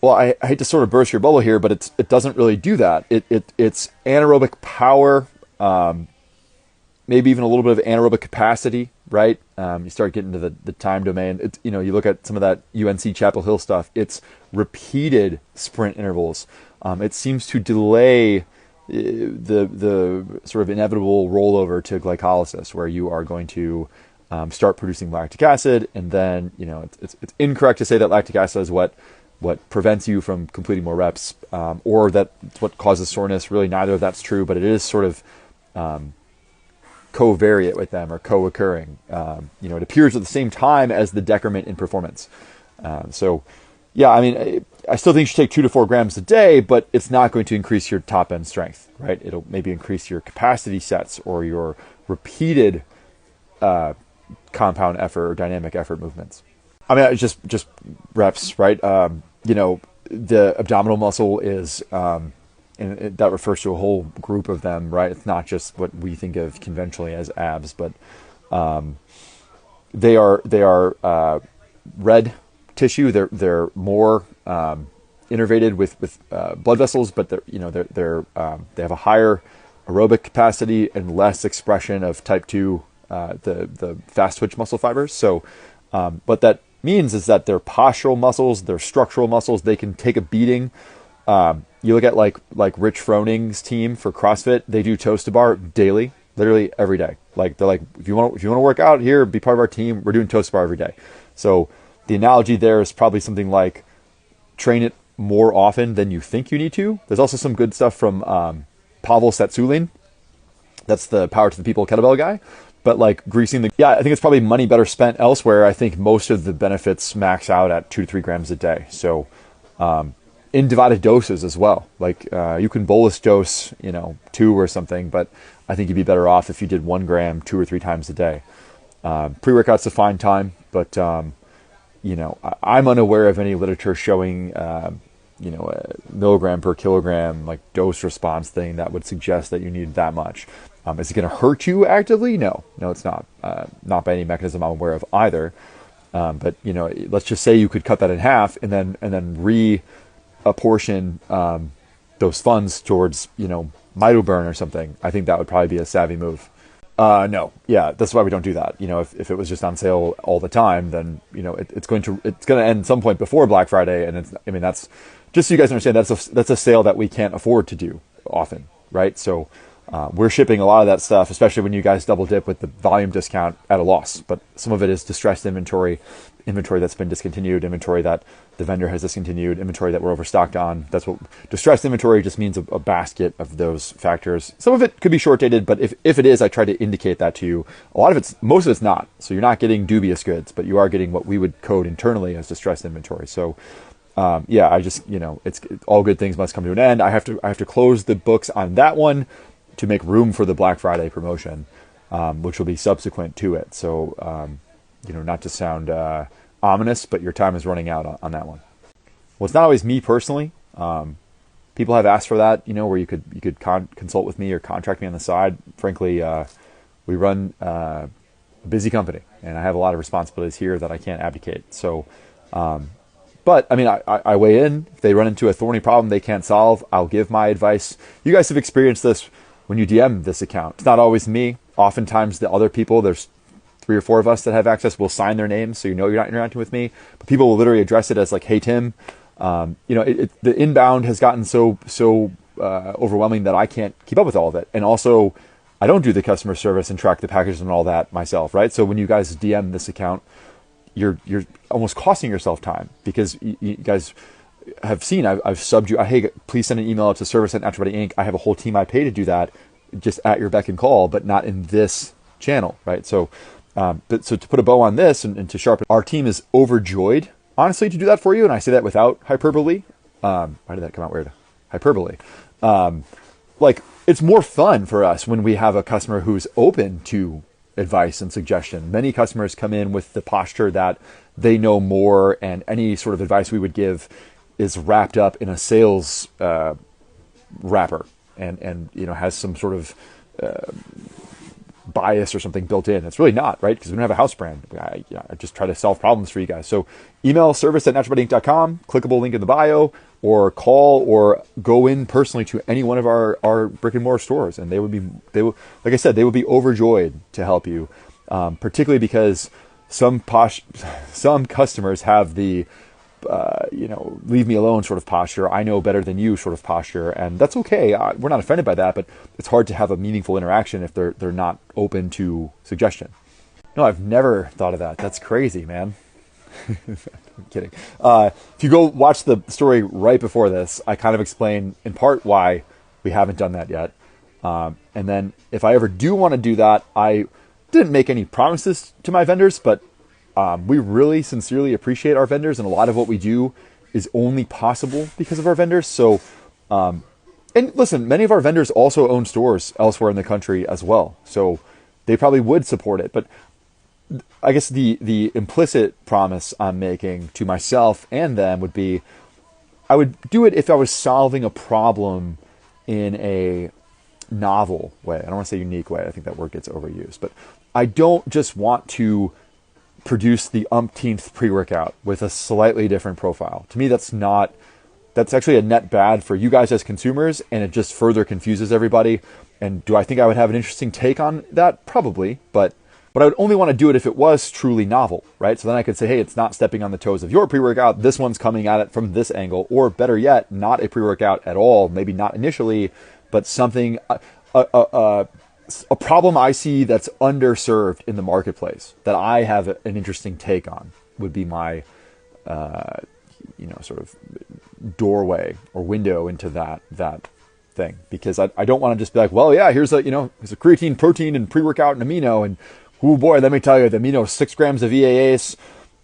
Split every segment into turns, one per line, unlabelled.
well, I hate to sort of burst your bubble here, but it doesn't really do that. It's anaerobic power, maybe even a little bit of anaerobic capacity, right? You start getting to the time domain. It's, you know, you look at some of that UNC Chapel Hill stuff. It's repeated sprint intervals. It seems to delay the sort of inevitable rollover to glycolysis, where you are going to start producing lactic acid, and then, you know, it's incorrect to say that lactic acid is what prevents you from completing more reps, or that it's what causes soreness. Really, neither of that's true, but it is sort of covariate with them, or co-occurring. You know, it appears at the same time as the decrement in performance. So, yeah, I mean, I still think you should take 2 to 4 grams a day, but it's not going to increase your top end strength, right? It'll maybe increase your capacity sets or your repeated compound effort or dynamic effort movements. I mean, it's just reps, right? You know, the abdominal muscle is, and that refers to a whole group of them, right? It's not just what we think of conventionally as abs, but they are red tissue. They're more innervated with blood vessels, but they have a higher aerobic capacity and less expression of type 2, the fast twitch muscle fibers. So what that means is that they're postural muscles, they're structural muscles. They can take a beating. You look at like Rich Froning's team for CrossFit. They do toes to bar daily, literally every day. Like, they're like, if you want to work out here, be part of our team, we're doing toes to bar every day. So the analogy there is probably something like train it more often than you think you need to. There's also some good stuff from Pavel Tsatsouline. That's the Power to the People kettlebell guy. But like greasing I think it's probably money better spent elsewhere. I think most of the benefits max out at 2 to 3 grams a day. So in divided doses as well. Like you can bolus dose, 2 or something, but I think you'd be better off if you did 1 gram 2 or 3 times a day. Pre-workout's a fine time, but I'm unaware of any literature showing a milligram per kilogram like dose response thing that would suggest that you need that much. Is it going to hurt you actively? No, it's not. Not by any mechanism I'm aware of either. But let's just say you could cut that in half and then reapportion those funds towards mitoburn or something. I think that would probably be a savvy move. No, yeah, that's why we don't do that. If it was just on sale all the time, then it's going to end some point before Black Friday, and that's just so you guys understand, that's a sale that we can't afford to do often, right? So we're shipping a lot of that stuff, especially when you guys double dip with the volume discount, at a loss. But some of it is distressed inventory that's been discontinued, inventory that the vendor has discontinued, inventory that we're overstocked on. That's what distressed inventory just means, a basket of those factors. Some of it could be short dated, but if it is, I try to indicate that to you. Most of it's not. So you're not getting dubious goods, but you are getting what we would code internally as distressed inventory. So I just, it's all good things must come to an end. I have to close the books on that one to make room for the Black Friday promotion, which will be subsequent to it. So, not to sound ominous, but your time is running out on that one. Well, it's not always me personally. People have asked for that, where you could consult with me or contract me on the side. Frankly, we run a busy company, and I have a lot of responsibilities here that I can't abdicate. So, but I weigh in. If they run into a thorny problem they can't solve, I'll give my advice. You guys have experienced this when you DM this account. It's not always me. Oftentimes the other people, there's 3 or 4 of us that have access, will sign their names, so you're not interacting with me. But people will literally address it as like, "Hey Tim," the inbound has gotten so overwhelming that I can't keep up with all of it. And also, I don't do the customer service and track the packages and all that myself, right? So when you guys DM this account, you're almost costing yourself time, because you guys have seen I've subbed you. Hey, please send an email to service@natural body inc. I have a whole team I pay to do that, just at your beck and call, but not in this channel, right? So, so to put a bow on this and to sharpen, our team is overjoyed, honestly, to do that for you. And I say that without hyperbole. Why did that come out weird? Hyperbole. It's more fun for us when we have a customer who's open to advice and suggestion. Many customers come in with the posture that they know more, and any sort of advice we would give is wrapped up in a sales wrapper, and has some sort of bias or something built in. It's really not, right? Because we don't have a house brand. I just try to solve problems for you guys. So email service@naturalbedding.com, clickable link in the bio, or call or go in personally to any one of our brick and mortar stores. And like I said, they would be overjoyed to help you, particularly because some customers have the, leave me alone sort of posture. I know better than you sort of posture, and that's okay. We're not offended by that, but it's hard to have a meaningful interaction if they're not open to suggestion. No, I've never thought of that. That's crazy, man. I'm kidding. If you go watch the story right before this, I kind of explain in part why we haven't done that yet. And then if I ever do want to do that, I didn't make any promises to my vendors, but we really sincerely appreciate our vendors, and a lot of what we do is only possible because of our vendors. So, and listen, many of our vendors also own stores elsewhere in the country as well, so they probably would support it. But I guess the implicit promise I'm making to myself and them would be, I would do it if I was solving a problem in a novel way. I don't want to say unique way. I think that word gets overused, but I don't just want to produce the umpteenth pre-workout with a slightly different profile. To me, that's actually a net bad for you guys as consumers, and it just further confuses everybody. And do I think I would have an interesting take on that? Probably, but I would only want to do it if it was truly novel, right? So then I could say, hey, it's not stepping on the toes of your pre-workout. This one's coming at it from this angle, or better yet, not a pre-workout at all. Maybe not initially, but something, a problem I see that's underserved in the marketplace that I have an interesting take on would be my, sort of doorway or window into that thing. Because I don't want to just be like, well, yeah, here's a creatine, protein, and pre-workout and amino, and oh boy, let me tell you, the amino 6 grams of EAAs,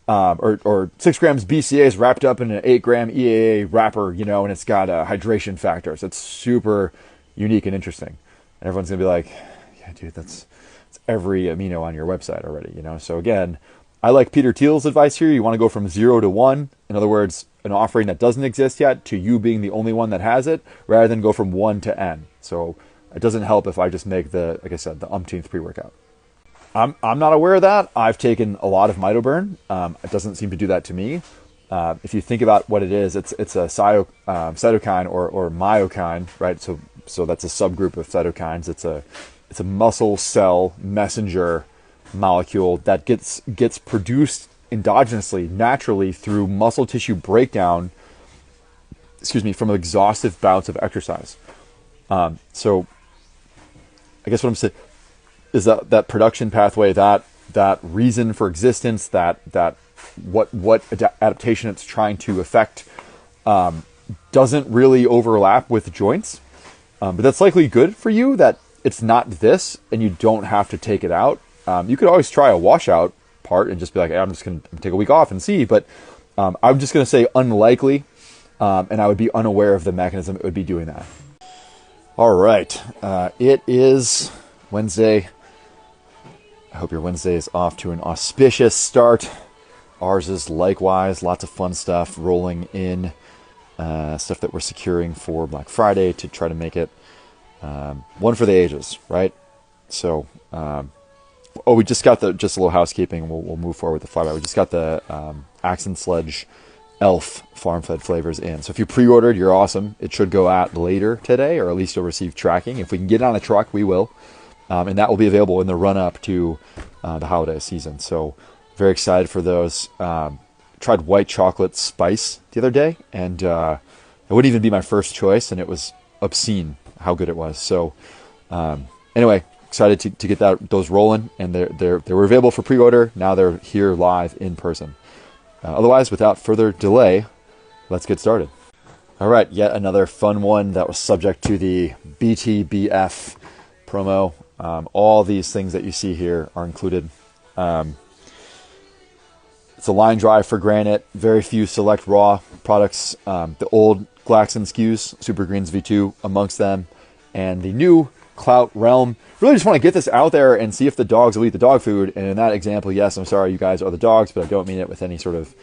or 6 grams BCAAs wrapped up in an 8 gram EAA wrapper, and it's got hydration factors. It's super unique and interesting. And everyone's gonna be like, yeah, dude, that's every amino on your website already, So again, I like Peter Thiel's advice here. You want to go from 0 to 1. In other words, an offering that doesn't exist yet to you being the only one that has it, rather than go from 1 to N. So it doesn't help if I just make like I said, the umpteenth pre-workout. I'm not aware of that. I've taken a lot of mitoburn. It doesn't seem to do that to me. If you think about what it is, it's a cytokine or myokine, right? So that's a subgroup of cytokines. It's a muscle cell messenger molecule that gets produced endogenously, naturally through muscle tissue breakdown. From exhaustive bouts of exercise. So I guess what I'm saying is that production pathway, that reason for existence, that what adaptation it's trying to affect, doesn't really overlap with joints. But that's likely good for you that it's not this, and you don't have to take it out. You could always try a washout part and just be like, hey, I'm just going to take a week off and see. But I'm just going to say unlikely, and I would be unaware of the mechanism it would be doing that. All right. It is Wednesday. I hope your Wednesday is off to an auspicious start. Ours is likewise. Lots of fun stuff rolling in. Stuff that we're securing for Black Friday to try to make it one for the ages, right? So, we just got just a little housekeeping. We'll move forward with the Flyby. We just got the Axe and Sledge Elf farm-fed flavors in. So if you pre-ordered, you're awesome. It should go out later today, or at least you'll receive tracking. If we can get it on a truck, we will. And that will be available in the run-up to the holiday season. So very excited for those. Tried white chocolate spice the other day, and it wouldn't even be my first choice, and it was obscene how good it was. So anyway, excited to get those rolling, and they were available for pre-order. Now they're here live in person. Otherwise, without further delay, let's get started. All right, yet another fun one that was subject to the BTBF promo. All these things that you see here are included. It's a line drive for Granite. Very few select raw products. The old Glaxon SKUs, Super Greens V2 amongst them, and the new Clout Realm. Really just want to get this out there and see if the dogs will eat the dog food. And in that example, yes, I'm sorry, you guys are the dogs, but I don't mean it with any sort of,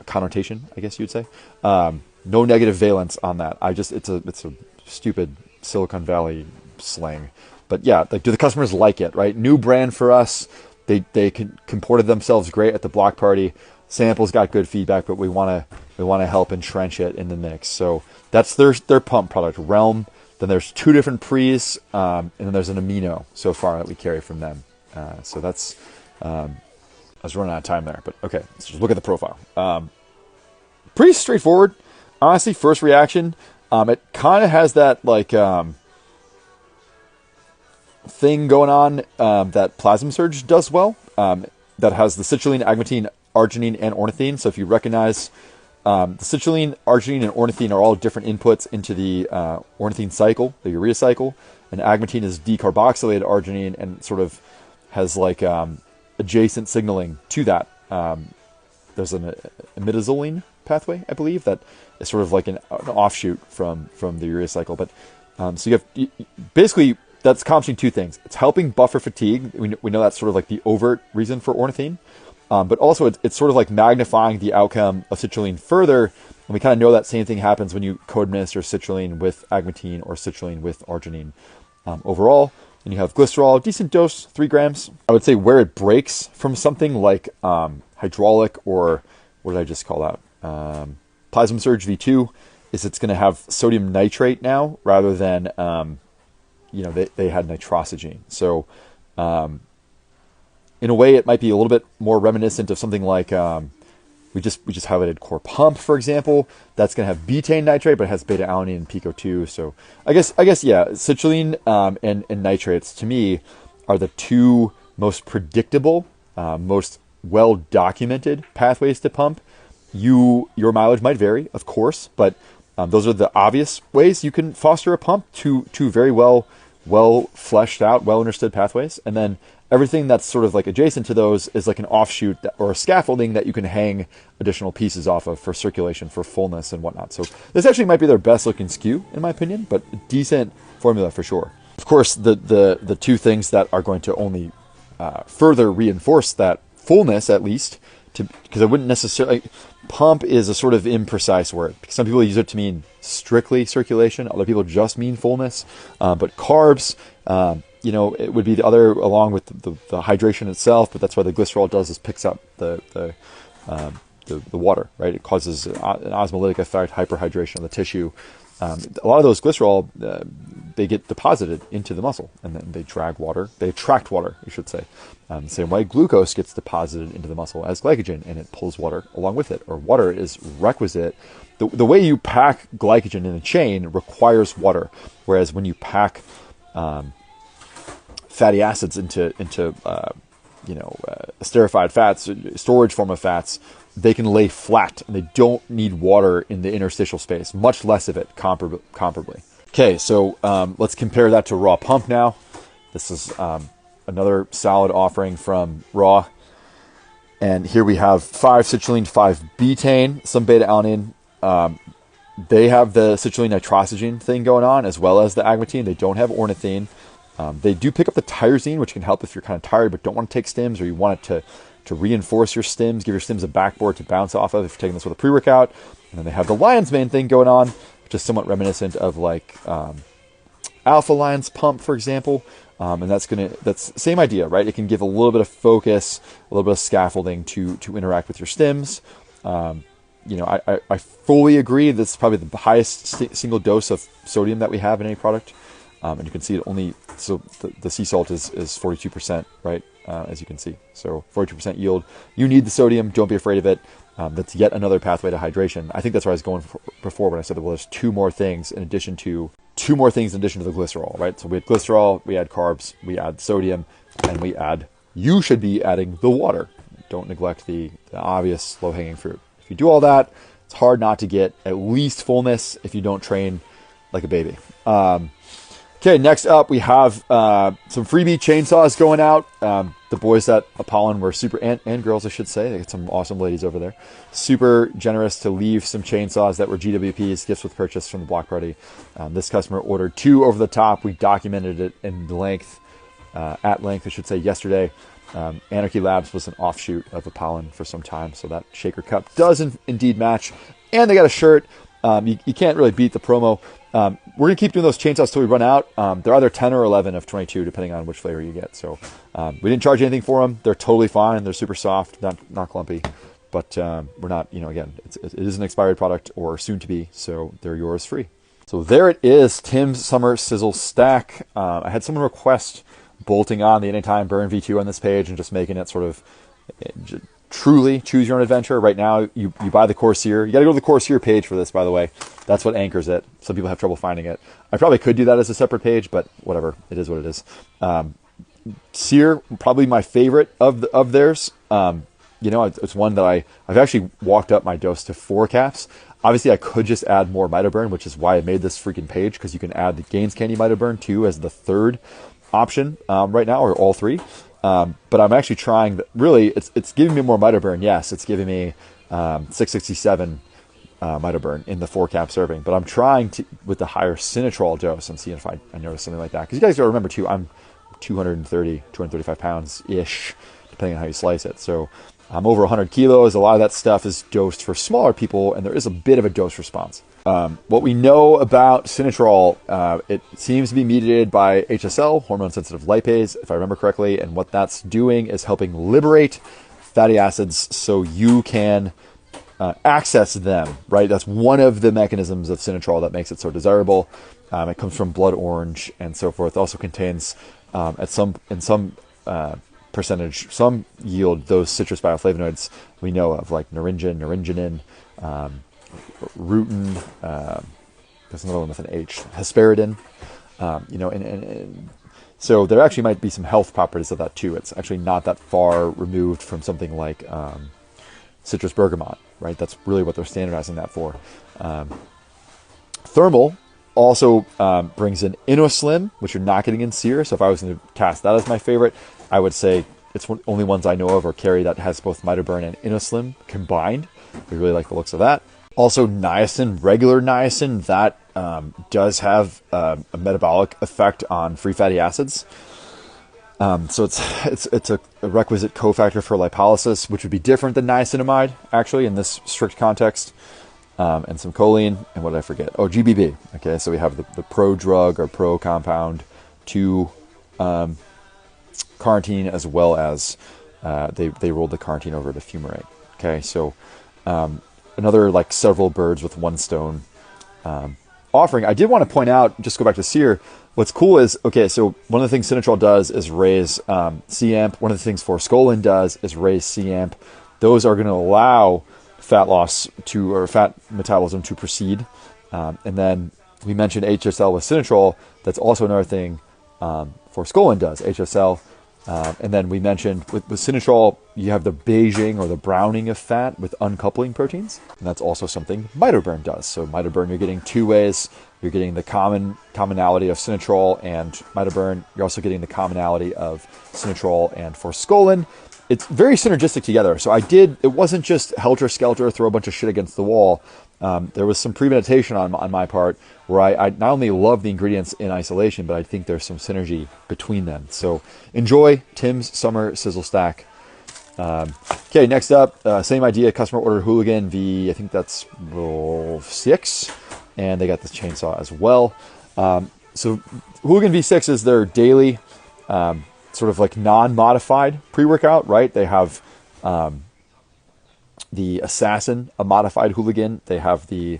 connotation, I guess you'd say. No negative valence on that. It's a stupid Silicon Valley slang. But yeah, like, do the customers like it, right? New brand for us. They comported themselves great at the block party. Samples got good feedback, but we want to help entrench it in the mix. So that's their pump product, Realm. Then there's 2 different pre's, and then there's an amino so far that we carry from them. So that's I was running out of time there, but okay, let's just look at the profile. Pretty straightforward, honestly. First reaction, it kind of has that like thing going on that Plasma Surge does well. That has the citrulline, agmatine, arginine, and ornithine. So if you recognize, the citrulline, arginine, and ornithine are all different inputs into the ornithine cycle, the urea cycle, and agmatine is decarboxylated arginine and sort of has like adjacent signaling to that. There's an imidazoline pathway, I believe, that is sort of like an offshoot from the urea cycle. But so you basically, that's accomplishing 2 things. It's helping buffer fatigue. We know that's sort of like the overt reason for ornithine. But also it's sort of like magnifying the outcome of citrulline further. And we kind of know that same thing happens when you co-administer citrulline with agmatine or citrulline with arginine. Overall, and you have glycerol, decent dose, 3 grams. I would say where it breaks from something like hydraulic, or what did I just call that? Plasma Surge V2, is it's going to have sodium nitrate now rather than, they had nitrosogene. So in a way, it might be a little bit more reminiscent of something like we just highlighted Core Pump, for example. That's going to have betaine nitrate, but it has beta alanine and pico 2. So I guess yeah, citrulline and nitrates to me are the 2 most predictable, most well documented pathways to pump. Your mileage might vary, of course, but those are the obvious ways you can foster a pump. Two very well fleshed out, well understood pathways, and then everything that's sort of like adjacent to those is like an offshoot or a scaffolding that you can hang additional pieces off of for circulation, for fullness and whatnot. So this actually might be their best looking SKU in my opinion, but a decent formula for sure. Of course, the 2 things that are going to only further reinforce that fullness, at least, because I wouldn't necessarily, pump is a sort of imprecise word. Some people use it to mean strictly circulation. Other people just mean fullness. But carbs, it would be the other, along with the hydration itself. But that's why the glycerol does is picks up the water, right? It causes an osmolytic effect, hyperhydration of the tissue. A lot of those glycerol, they get deposited into the muscle, and then they attract water, you should say. The same way glucose gets deposited into the muscle as glycogen, and it pulls water along with it, or water is requisite. The way you pack glycogen in a chain requires water, whereas when you pack fatty acids into esterified fats, storage form of fats, they can lay flat and they don't need water in the interstitial space, much less of it comparably. Okay, so let's compare that to raw pump now. This is another solid offering from Raw. And here we have 5 citrulline, 5 betaine, some beta alanine. They have the citrulline nitrosogene thing going on, as well as the agmatine. They don't have ornithine. They do pick up the tyrosine, which can help if you're kind of tired but don't want to take stims, or you want it to reinforce your stims, give your stims a backboard to bounce off of if you're taking this with a pre-workout. And then they have the lion's mane thing going on, which is somewhat reminiscent of like Alpha Lion's pump, for example. And that's the same idea, right? It can give a little bit of focus, a little bit of scaffolding to interact with your stims. I fully agree. This is probably the highest single dose of sodium that we have in any product. And you can see it only, so the sea salt is 42%, right? As you can see. So 42% yield. You need the sodium. Don't be afraid of it. That's yet another pathway to hydration. I think that's where I was going before when I said that, well, there's 2 more things in addition to the glycerol, right? So we had glycerol, we add carbs, we add sodium, and you should be adding the water. Don't neglect the obvious low-hanging fruit. If you do all that, it's hard not to get at least fullness if you don't train like a baby. Okay, next up we have some freebie chainsaws going out. The boys at Apollon were super, and girls I should say, they got some awesome ladies over there, super generous to leave some chainsaws that were GWPs, gifts with purchase from the block party. This customer ordered 2 over the top. We documented it at length, I should say, yesterday. Anarchy Labs was an offshoot of Apollon for some time, so that shaker cup does indeed match. And they got a shirt. You can't really beat the promo. We're going to keep doing those chainsaws till we run out. They're either 10 or 11 of 22, depending on which flavor you get. So we didn't charge anything for them. They're totally fine. They're super soft, not clumpy. But we're not, again, it is an expired product or soon to be, so they're yours free. So there it is, Tim's Summer Sizzle Stack. I had someone request bolting on the Anytime Burn V2 on this page and just making it sort of truly choose your own adventure. Right now, you buy the Corsair. You got to go to the Corsair page for this, by the way. That's what anchors it. Some people have trouble finding it. I probably could do that as a separate page, but whatever. It is what it is. Sear, probably my favorite of theirs. It's one that I've actually walked up my dose to 4 caps. Obviously, I could just add more Mitoburn, which is why I made this freaking page, because you can add the Gaines Candy Mitoburn too as the third option right now, or all 3. But I'm actually trying. Really, it's giving me more Mitoburn. Yes, it's giving me 667 Mitoburn in the 4 cap serving. But I'm trying to with the higher Sinatrol dose and seeing if I notice something like that. Because you guys got to remember too, I'm 235 pounds ish, depending on how you slice it. So I'm over 100 kilos. A lot of that stuff is dosed for smaller people, and there is a bit of a dose response. What we know about Sinatrol, it seems to be mediated by HSL, hormone-sensitive lipase, if I remember correctly, and what that's doing is helping liberate fatty acids so you can access them, right? That's one of the mechanisms of Sinatrol that makes it so desirable. It comes from blood orange and so forth. It also contains, in some percentage, some yield those citrus bioflavonoids we know of, like naringin, naringenin, rutin, there's another one with an H, hesperidin, and so there actually might be some health properties of that too. It's actually not that far removed from something like citrus bergamot, right? That's really what they're standardizing that for. Thermal also brings in InnoSlim, which you're not getting in Sear. So if I was going to cast that as my favorite, I would say it's only ones I know of or carry that has both Mitoburn and InnoSlim combined. We really like the looks of that. Also, niacin, regular niacin, that does have a metabolic effect on free fatty acids. So it's a requisite cofactor for lipolysis, which would be different than niacinamide, actually, in this strict context. And some choline, and what did I forget? Oh, GBB. Okay, so we have the pro drug or pro compound to carnitine, as well as they rolled the carnitine over to fumarate. Okay, so another like several birds with one stone offering. I did want to point out, just go back to Sear. What's cool is, okay, so one of the things Sinatrol does is raise C-amp. One of the things Forskolin does is raise C-amp. Those are going to allow fat loss or fat metabolism to proceed. And then we mentioned HSL with Sinatrol. That's also another thing Forskolin does, HSL. And then we mentioned with Sinatrol, you have the beiging or the browning of fat with uncoupling proteins. And that's also something Mitoburn does. So Mitoburn, you're getting 2 ways. You're getting the commonality of Sinatrol and Mitoburn. You're also getting the commonality of Sinatrol and Forskolin. It's very synergistic together. So it wasn't just helter-skelter, throw a bunch of shit against the wall. There was some premeditation on my part, where I not only love the ingredients in isolation, but I think there's some synergy between them. So enjoy Tim's Summer Sizzle Stack. Okay, next up, same idea, customer order Hooligan V, I think that's roll 6, and they got this chainsaw as well. So Hooligan V6 is their daily sort of like non-modified pre-workout, right? They have the Assassin, a modified Hooligan. They have the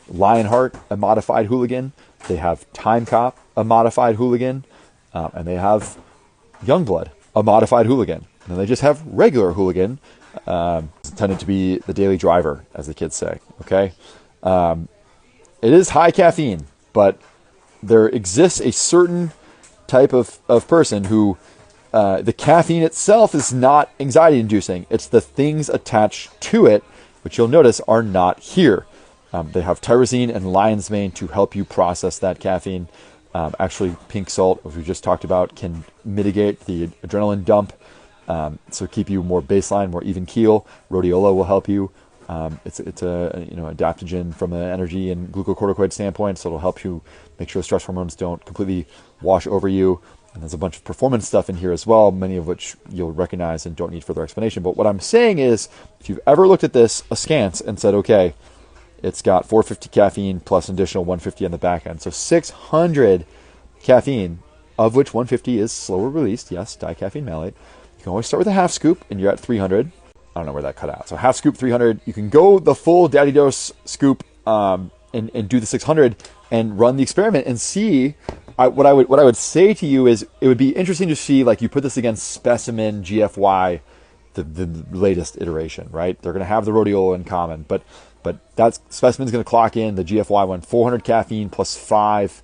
Lionheart, a modified Hooligan. They have Time Cop, a modified Hooligan. And they have Youngblood, a modified Hooligan. And then they just have regular Hooligan. It's intended to be the daily driver, as the kids say, okay? It is high caffeine, but there exists a certain type of person who the caffeine itself is not anxiety inducing. It's the things attached to it, which you'll notice are not here. They have tyrosine and lion's mane to help you process that caffeine. Actually, pink salt, as we just talked about, can mitigate the adrenaline dump, so keep you more baseline, more even keel. Rhodiola will help you. It's a adaptogen from an energy and glucocorticoid standpoint, so it'll help you make sure stress hormones don't completely wash over you. And there's a bunch of performance stuff in here as well, many of which you'll recognize and don't need further explanation. But what I'm saying is, if you've ever looked at this askance and said, okay, it's got 450 caffeine plus an additional 150 on the back end. So 600 caffeine, of which 150 is slower released. Yes, dicaffeine malate. You can always start with a half scoop, and you're at 300. I don't know where that cut out. So half scoop, 300. You can go the full daddy dose scoop and do the 600 and run the experiment and see. What I would say to you is it would be interesting to see, like, you put this against specimen GFY, the latest iteration, right? They're going to have the rhodiola in common, but that specimen's going to clock in the GFY one, 400 caffeine plus 5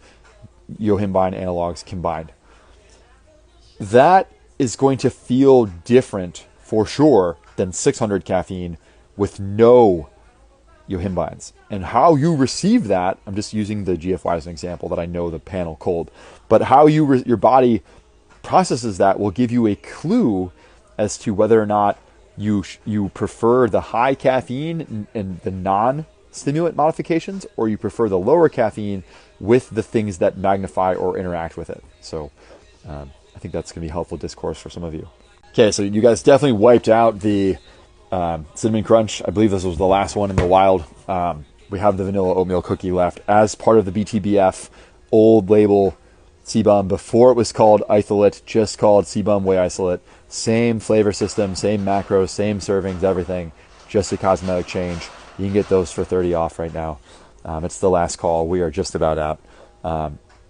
yohimbine analogs combined. That is going to feel different for sure than 600 caffeine with no yohimbines. And how you receive that, I'm just using the GFY as an example that I know the panel cold, but how your body processes that will give you a clue as to whether or not you prefer the high caffeine and the non-stimulant modifications, or you prefer the lower caffeine with the things that magnify or interact with it. So I think that's going to be helpful discourse for some of you. Okay, so you guys definitely wiped out the Cinnamon Crunch. I believe this was the last one in the wild. We have the vanilla oatmeal cookie left as part of the BTBF old label CBUM before it was called isolate, just called CBUM Whey Isolate. Same flavor system, same macros, same servings, everything. Just a cosmetic change. You can get those for 30 off right now. It's the last call. We are just about out.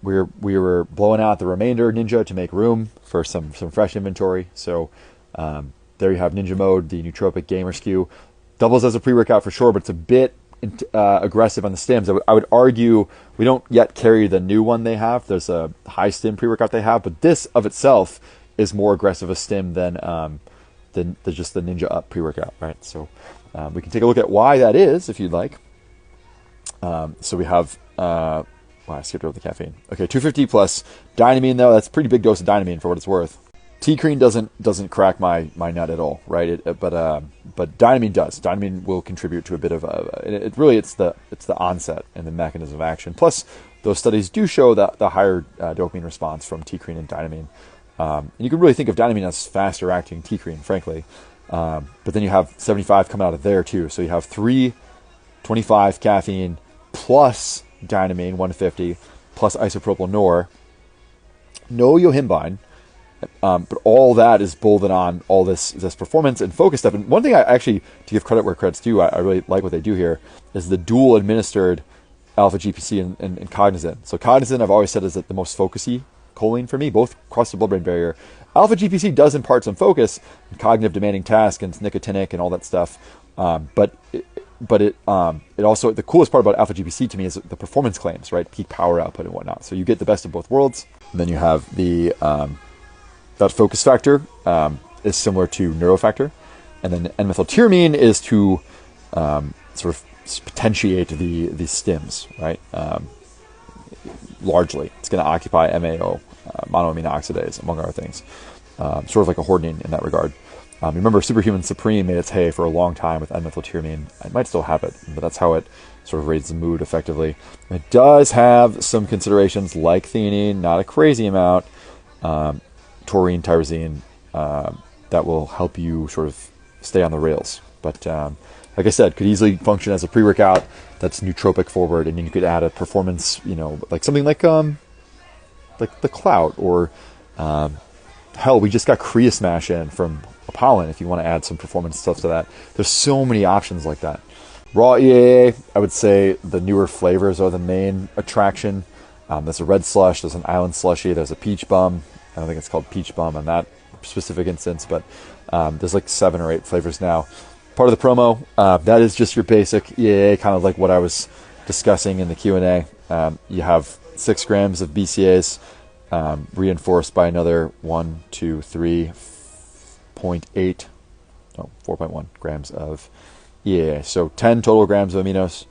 We were blowing out the remainder Ninja to make room for some fresh inventory. So there you have Ninja Mode, the nootropic gamer SKU. Doubles as a pre-workout for sure, but it's a bit aggressive on the stims. I would argue we don't yet carry the new one they have. There's a high stim pre-workout they have, but this of itself is more aggressive a stim than just the Ninja Up pre-workout, right? So we can take a look at why that is if you'd like. So we have, I skipped over the caffeine. Okay, 250 plus dynamine though. That's a pretty big dose of dynamine for what it's worth. T-cream doesn't crack my nut at all, right? But dynamine does. Dynamine will contribute to a bit of it's the onset and the mechanism of action. Plus, those studies do show that the higher dopamine response from T-cream and dynamine. And you can really think of dynamine as faster acting T-cream, frankly. But then you have 75 coming out of there too. So you have 325 caffeine plus dynamine 150 plus isopropyl nor, no yohimbine. But all that is bolted on all this performance and focus stuff. And one thing I actually, to give credit where credit's due, I really like what they do here, is the dual administered alpha GPC and cognizin. So cognizin, I've always said, is the most focusy choline for me, both cross the blood-brain barrier. Alpha GPC does impart some focus, and cognitive demanding task, and it's nicotinic and all that stuff. But it also, the coolest part about alpha GPC to me is the performance claims, right? Peak power output and whatnot. So you get the best of both worlds. And then you have the that focus factor is similar to neurofactor, and then N-methyltyramine is to sort of potentiate the stims, right? Largely, it's going to occupy MAO, monoamine oxidase, among other things. Sort of like a hordenine in that regard. Remember, Superhuman Supreme made its hay for a long time with N-methyltyramine. I might still have it, but that's how it sort of raises the mood effectively. It does have some considerations like theanine, not a crazy amount. Taurine, tyrosine, that will help you sort of stay on the rails. But like I said, could easily function as a pre-workout that's nootropic forward, and then you could add a performance, like something like the Clout, or hell, we just got Kriya Smash in from Apollon. If you want to add some performance stuff to that, there's so many options like that. Raw EAA, I would say the newer flavors are the main attraction. There's a red slush, there's an island slushy, there's a peach bum. I don't think it's called peach bum in that specific instance, but there's like 7 or 8 flavors now. Part of the promo, that is just your basic EAA, kind of like what I was discussing in the Q&A. You have 6 grams of BCAAs reinforced by another 4.1 grams of EAA. So 10 total grams of aminos,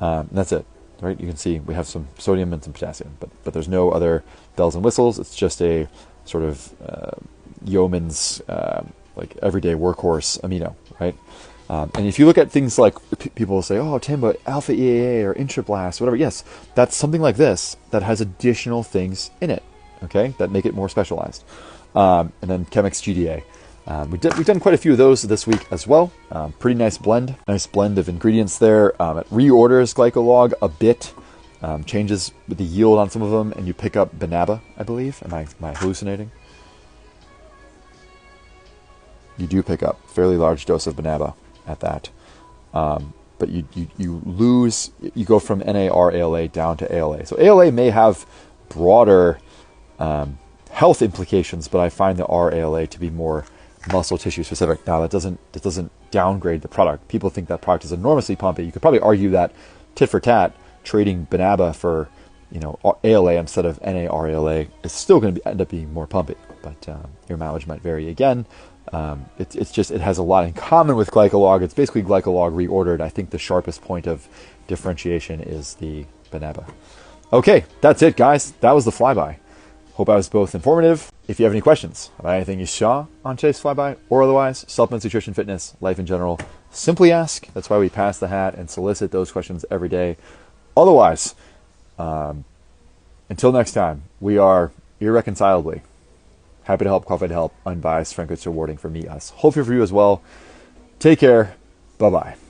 and that's it. Right, you can see we have some sodium and some potassium, but there's no other bells and whistles. It's just a sort of yeoman's like everyday workhorse amino, right? And if you look at things like people will say, "Oh, Tim, but alpha EAA or intrablast, whatever." Yes, that's something like this that has additional things in it, okay, that make it more specialized. And then Chemix GDA. We've done quite a few of those this week as well. Pretty nice blend of ingredients there. It reorders glycolog a bit, changes the yield on some of them, and you pick up Banaba, I believe. Am I hallucinating? You do pick up a fairly large dose of Banaba at that. But you go from NAR-ALA down to ALA. So ALA may have broader health implications, but I find the RALA to be more muscle tissue specific. Now that doesn't downgrade the product. People think that product is enormously pumpy. You could probably argue that tit for tat, trading Banaba for ALA instead of NAR-ALA is still going to end up being more pumpy, but your mileage might vary again. It's just, it has a lot in common with glycolog. It's basically glycolog reordered. I think the sharpest point of differentiation is the Banaba. Okay, that's it, guys. That was the Flyby. Hope I was both informative. If you have any questions about anything you saw on today's Flyby or otherwise, supplements, nutrition, fitness, life in general, simply ask. That's why we pass the hat and solicit those questions every day. Otherwise, until next time, we are irreconcilably happy to help, qualified to help, unbiased, frankly, it's rewarding for me, us. Hopefully for you as well. Take care. Bye-bye.